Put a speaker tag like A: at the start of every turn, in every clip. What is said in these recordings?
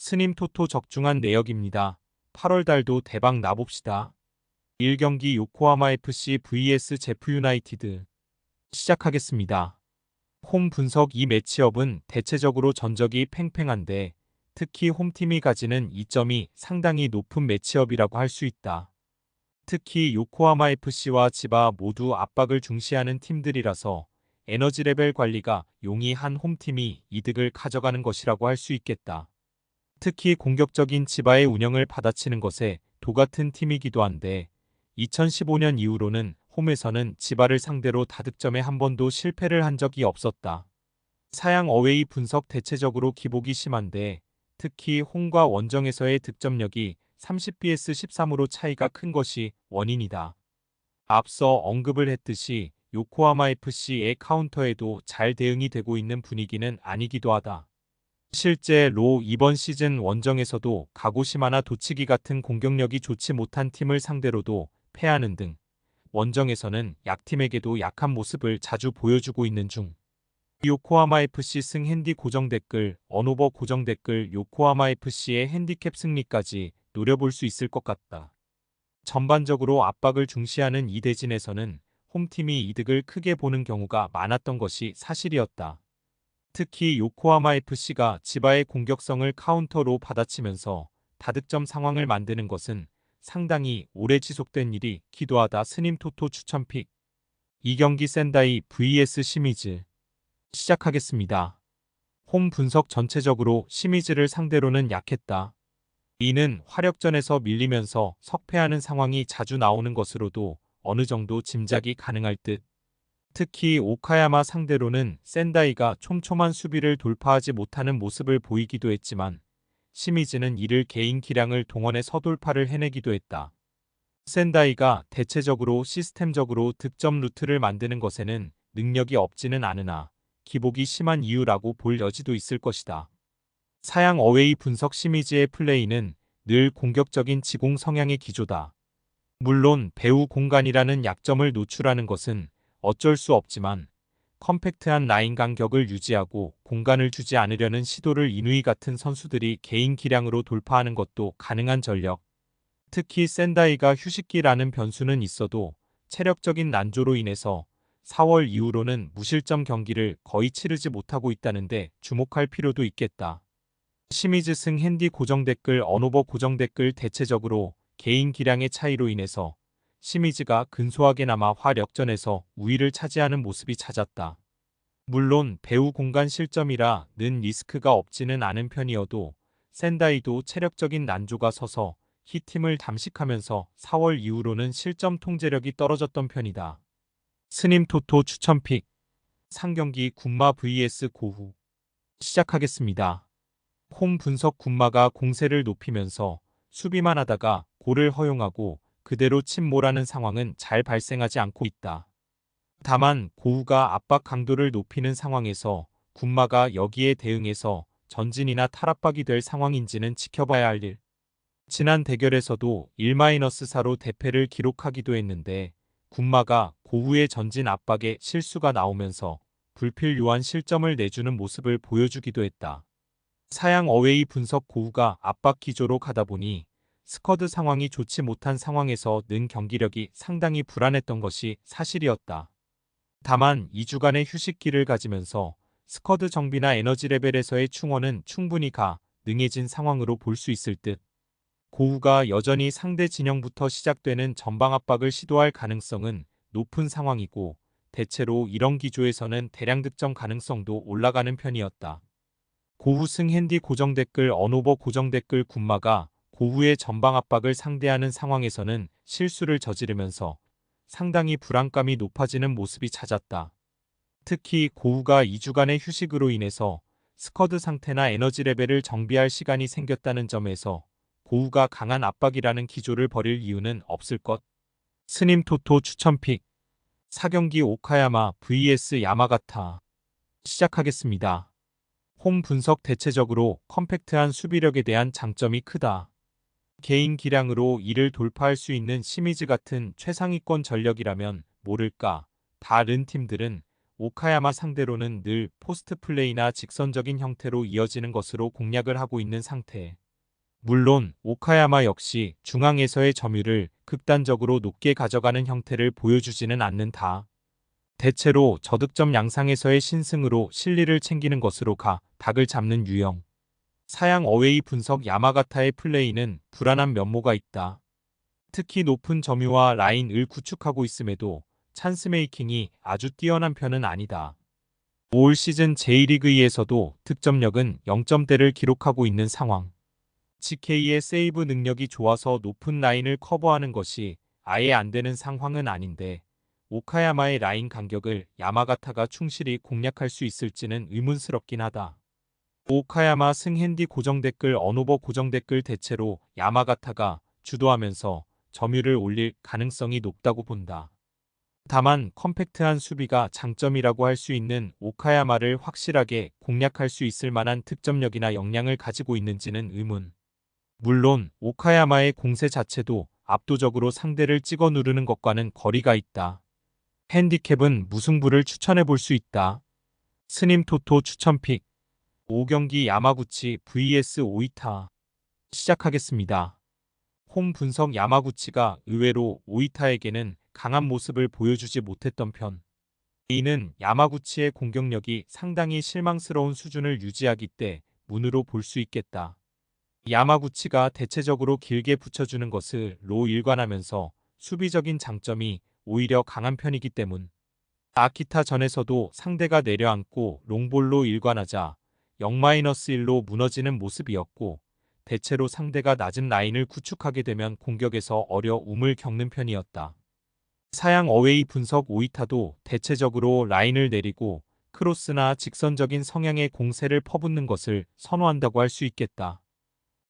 A: 스님 토토 적중한 내역입니다. 8월 달도 대박 나봅시다. 1경기 요코하마 FC vs 제프 유나이티드 시작하겠습니다. 홈 분석. 이 매치업은 대체적으로 전적이 팽팽한데 특히 홈팀이 가지는 이점이 상당히 높은 매치업이라고 할 수 있다. 특히 요코하마 FC와 지바 모두 압박을 중시하는 팀들이라서 에너지 레벨 관리가 용이한 홈팀이 이득을 가져가는 것이라고 할 수 있겠다. 특히 공격적인 지바의 운영을 받아치는 것에 도같은 팀이기도 한데 2015년 이후로는 홈에서는 지바를 상대로 다득점에 한 번도 실패를 한 적이 없었다. 사양 어웨이 분석. 대체적으로 기복이 심한데 특히 홈과 원정에서의 득점력이 30vs 13으로 차이가 큰 것이 원인이다. 앞서 언급을 했듯이 요코하마 FC의 카운터에도 잘 대응이 되고 있는 분위기는 아니기도 하다. 실제로 이번 시즌 원정에서도 가고시마나 도치기 같은 공격력이 좋지 못한 팀을 상대로도 패하는 등 원정에서는 약팀에게도 약한 모습을 자주 보여주고 있는 중. 요코하마 FC 승 핸디 고정 댓글, 언오버 고정 댓글. 요코하마 FC의 핸디캡 승리까지 노려볼 수 있을 것 같다. 전반적으로 압박을 중시하는 이 대진에서는 홈팀이 이득을 크게 보는 경우가 많았던 것이 사실이었다. 특히 요코하마 FC가 지바의 공격성을 카운터로 받아치면서 다득점 상황을 만드는 것은 상당히 오래 지속된 일이 기도하다. 스님 토토 추천픽 2경기 센다이 vs 시미즈 시작하겠습니다. 홈 분석. 전체적으로 시미즈를 상대로는 약했다. 이는 화력전에서 밀리면서 석패하는 상황이 자주 나오는 것으로도 어느 정도 짐작이 가능할 듯. 특히 오카야마 상대로는 센다이가 촘촘한 수비를 돌파하지 못하는 모습을 보이기도 했지만 시미즈는 이를 개인 기량을 동원해 서돌파를 해내기도 했다. 센다이가 대체적으로 시스템적으로 득점 루트를 만드는 것에는 능력이 없지는 않으나 기복이 심한 이유라고 볼 여지도 있을 것이다. 사양 어웨이 분석. 시미즈의 플레이는 늘 공격적인 지공 성향의 기조다. 물론 배우 공간이라는 약점을 노출하는 것은 어쩔 수 없지만 컴팩트한 라인 간격을 유지하고 공간을 주지 않으려는 시도를 이누이 같은 선수들이 개인 기량으로 돌파하는 것도 가능한 전력. 특히 센다이가 휴식기라는 변수는 있어도 체력적인 난조로 인해서 4월 이후로는 무실점 경기를 거의 치르지 못하고 있다는데 주목할 필요도 있겠다. 시미즈 승 핸디 고정 댓글, 언오버 고정 댓글. 대체적으로 개인 기량의 차이로 인해서 시미즈가 근소하게나마 화력전에서 우위를 차지하는 모습이 찾았다. 물론 배우 공간 실점이라 는 리스크가 없지는 않은 편이어도 센다이도 체력적인 난조가 서서 히팀을 담식하면서 4월 이후로는 실점 통제력이 떨어졌던 편이다. 스님 토토 추천픽 3경기 군마 vs 고후 시작하겠습니다. 홈 분석. 군마가 공세를 높이면서 수비만 하다가 골을 허용하고 그대로 침몰하는 상황은 잘 발생하지 않고 있다. 다만 고우가 압박 강도를 높이는 상황에서 군마가 여기에 대응해서 전진이나 탈압박이 될 상황인지는 지켜봐야 할 일. 지난 대결에서도 1-4로 대패를 기록하기도 했는데 군마가 고우의 전진 압박에 실수가 나오면서 불필요한 실점을 내주는 모습을 보여주기도 했다. 사양 어웨이 분석. 고우가 압박 기조로 가다 보니 스쿼드 상황이 좋지 못한 상황에서 는 경기력이 상당히 불안했던 것이 사실이었다. 다만 2주간의 휴식기를 가지면서 스쿼드 정비나 에너지 레벨에서의 충원은 충분히 능해진 상황으로 볼 수 있을 듯. 고우가 여전히 상대 진영부터 시작되는 전방 압박을 시도할 가능성은 높은 상황이고 대체로 이런 기조에서는 대량 득점 가능성도 올라가는 편이었다. 고우 승 핸디 고정 댓글, 언오버 고정 댓글. 군마가 고우의 전방 압박을 상대하는 상황에서는 실수를 저지르면서 상당히 불안감이 높아지는 모습이 찾았다. 특히 고우가 2주간의 휴식으로 인해서 스쿼드 상태나 에너지 레벨을 정비할 시간이 생겼다는 점에서 고우가 강한 압박이라는 기조를 벌일 이유는 없을 것. 스님 토토 추천픽 4경기 오카야마 vs 야마가타 시작하겠습니다. 홈 분석. 대체적으로 컴팩트한 수비력에 대한 장점이 크다. 개인 기량으로 이를 돌파할 수 있는 시미즈 같은 최상위권 전력이라면 모를까 다른 팀들은 오카야마 상대로는 늘 포스트 플레이나 직선적인 형태로 이어지는 것으로 공략을 하고 있는 상태. 물론 오카야마 역시 중앙에서의 점유율을 극단적으로 높게 가져가는 형태를 보여주지는 않는다. 대체로 저득점 양상에서의 신승으로 실리를 챙기는 것으로 닭을 잡는 유형. 사양 어웨이 분석 야마가타의 플레이는 불안한 면모가 있다. 특히 높은 점유와 라인을 구축하고 있음에도 찬스메이킹이 아주 뛰어난 편은 아니다. 올 시즌 J리그2에서도 득점력은 0점대를 기록하고 있는 상황. GK의 세이브 능력이 좋아서 높은 라인을 커버하는 것이 아예 안 되는 상황은 아닌데 오카야마의 라인 간격을 야마가타가 충실히 공략할 수 있을지는 의문스럽긴 하다. 오카야마 승핸디 고정댓글 언오버 고정댓글 대체로 야마가타가 주도하면서 점유율을 올릴 가능성이 높다고 본다. 다만 컴팩트한 수비가 장점이라고 할 수 있는 오카야마를 확실하게 공략할 수 있을 만한 득점력이나 역량을 가지고 있는지는 의문. 물론 오카야마의 공세 자체도 압도적으로 상대를 찍어 누르는 것과는 거리가 있다. 핸디캡은 무승부를 추천해 볼 수 있다. 스님 토토 추천픽 5경기 야마구치 vs 오이타 시작하겠습니다. 홈 분석 야마구치가 의외로 오이타에게는 강한 모습을 보여주지 못했던 편. 이는 야마구치의 공격력이 상당히 실망스러운 수준을 유지하기 때문으로 볼 수 있겠다. 야마구치가 대체적으로 길게 붙여주는 것으로 일관하면서 수비적인 장점이 오히려 강한 편이기 때문. 아키타 전에서도 상대가 내려앉고 롱볼로 일관하자 0-1로 무너지는 모습이었고 대체로 상대가 낮은 라인을 구축하게 되면 공격에서 어려움을 겪는 편이었다. 사양 어웨이 분석 오이타도 대체적으로 라인을 내리고 크로스나 직선적인 성향의 공세를 퍼붓는 것을 선호한다고 할 수 있겠다.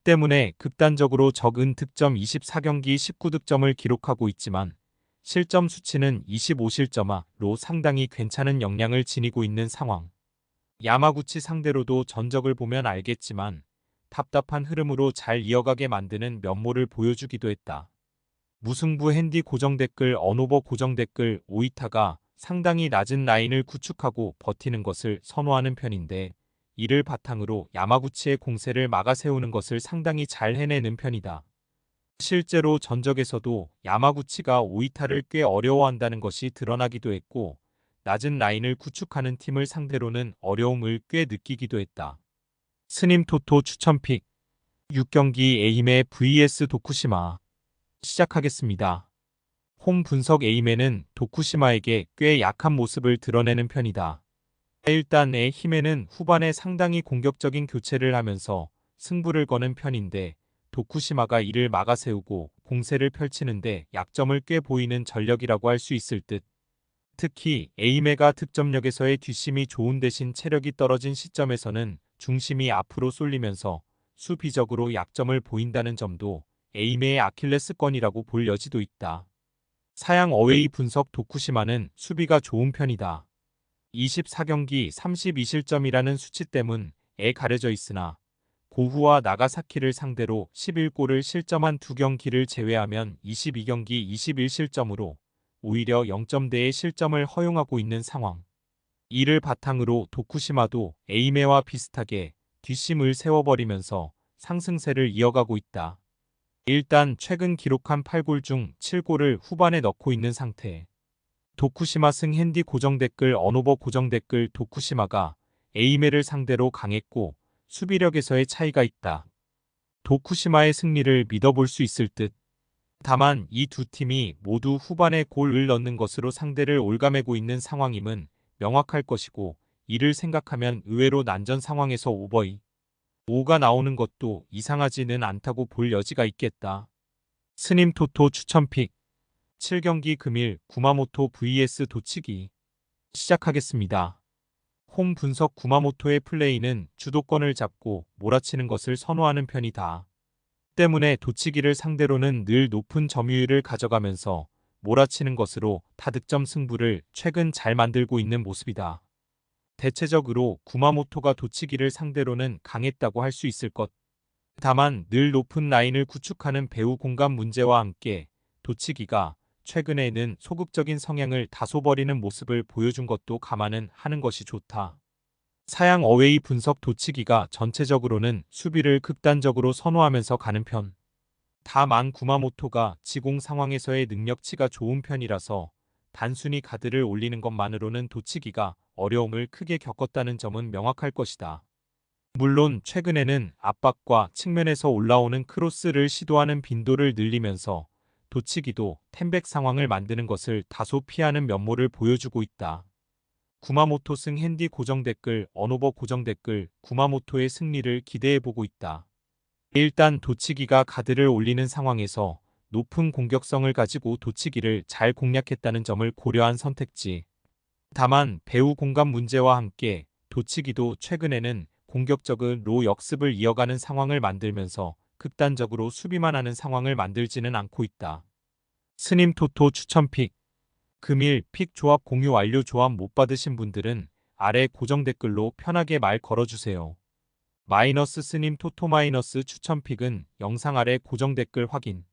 A: 때문에 극단적으로 적은 득점 24경기 19득점을 기록하고 있지만 실점 수치는 25실점으로 상당히 괜찮은 역량을 지니고 있는 상황. 야마구치 상대로도 전적을 보면 알겠지만 답답한 흐름으로 잘 이어가게 만드는 면모를 보여주기도 했다. 무승부 핸디 고정댓글 언오버 고정댓글 오이타가 상당히 낮은 라인을 구축하고 버티는 것을 선호하는 편인데 이를 바탕으로 야마구치의 공세를 막아세우는 것을 상당히 잘 해내는 편이다. 실제로 전적에서도 야마구치가 오이타를 꽤 어려워한다는 것이 드러나기도 했고 낮은 라인을 구축하는 팀을 상대로는 어려움을 꽤 느끼기도 했다. 스님 토토 추천픽 6경기 에이메 vs 도쿠시마 시작하겠습니다. 홈 분석 에이메는 도쿠시마에게 꽤 약한 모습을 드러내는 편이다. 일단 에이메는 후반에 상당히 공격적인 교체를 하면서 승부를 거는 편인데 도쿠시마가 이를 막아세우고 공세를 펼치는데 약점을 꽤 보이는 전력이라고 할 수 있을 듯. 특히 에이메가 득점력에서의 뒷심이 좋은 대신 체력이 떨어진 시점에서는 중심이 앞으로 쏠리면서 수비적으로 약점을 보인다는 점도 에이메의 아킬레스건이라고 볼 여지도 있다. 사양 어웨이 분석 도쿠시마는 수비가 좋은 편이다. 24경기 32실점이라는 수치 때문에 가려져 있으나 고후와 나가사키를 상대로 11골을 실점한 2경기를 제외하면 22경기 21실점으로 오히려 0점대의 실점을 허용하고 있는 상황. 이를 바탕으로 도쿠시마도 에이메와 비슷하게 뒷심을 세워버리면서 상승세를 이어가고 있다. 일단 최근 기록한 8골 중 7골을 후반에 넣고 있는 상태. 도쿠시마 승 핸디 고정댓글 언오버 고정댓글 도쿠시마가 에이메를 상대로 강했고 수비력에서의 차이가 있다. 도쿠시마의 승리를 믿어볼 수 있을 듯. 다만 이 두 팀이 모두 후반에 골을 넣는 것으로 상대를 올가매고 있는 상황임은 명확할 것이고 이를 생각하면 의외로 난전 상황에서 오버이 5가 나오는 것도 이상하지는 않다고 볼 여지가 있겠다. 스님 토토 추천픽 7경기 금일 구마모토 vs 도치기 시작하겠습니다. 홈 분석 구마모토의 플레이는 주도권을 잡고 몰아치는 것을 선호하는 편이다. 때문에 도치기를 상대로는 늘 높은 점유율을 가져가면서 몰아치는 것으로 다득점 승부를 최근 잘 만들고 있는 모습이다. 대체적으로 구마모토가 도치기를 상대로는 강했다고 할 수 있을 것. 다만 늘 높은 라인을 구축하는 배후 공간 문제와 함께 도치기가 최근에는 소극적인 성향을 다소 버리는 모습을 보여준 것도 감안은 하는 것이 좋다. 사양 어웨이 분석 도치기가 전체적으로는 수비를 극단적으로 선호하면서 가는 편. 다만 구마모토가 지공 상황에서의 능력치가 좋은 편이라서 단순히 가드를 올리는 것만으로는 도치기가 어려움을 크게 겪었다는 점은 명확할 것이다. 물론 최근에는 압박과 측면에서 올라오는 크로스를 시도하는 빈도를 늘리면서 도치기도 템백 상황을 만드는 것을 다소 피하는 면모를 보여주고 있다. 구마모토 승 핸디 고정 댓글 언오버 고정 댓글 구마모토의 승리를 기대해보고 있다. 일단 도치기가 가드를 올리는 상황에서 높은 공격성을 가지고 도치기를 잘 공략했다는 점을 고려한 선택지. 다만 배우 공간 문제와 함께 도치기도 최근에는 공격적인 로 역습을 이어가는 상황을 만들면서 극단적으로 수비만 하는 상황을 만들지는 않고 있다. 스님 토토 추천픽 금일 픽 조합 공유 완료. 조합 못 받으신 분들은 아래 고정 댓글로 편하게 말 걸어주세요. 마이너스 스님 토토 마이너스 추천픽은 영상 아래 고정 댓글 확인.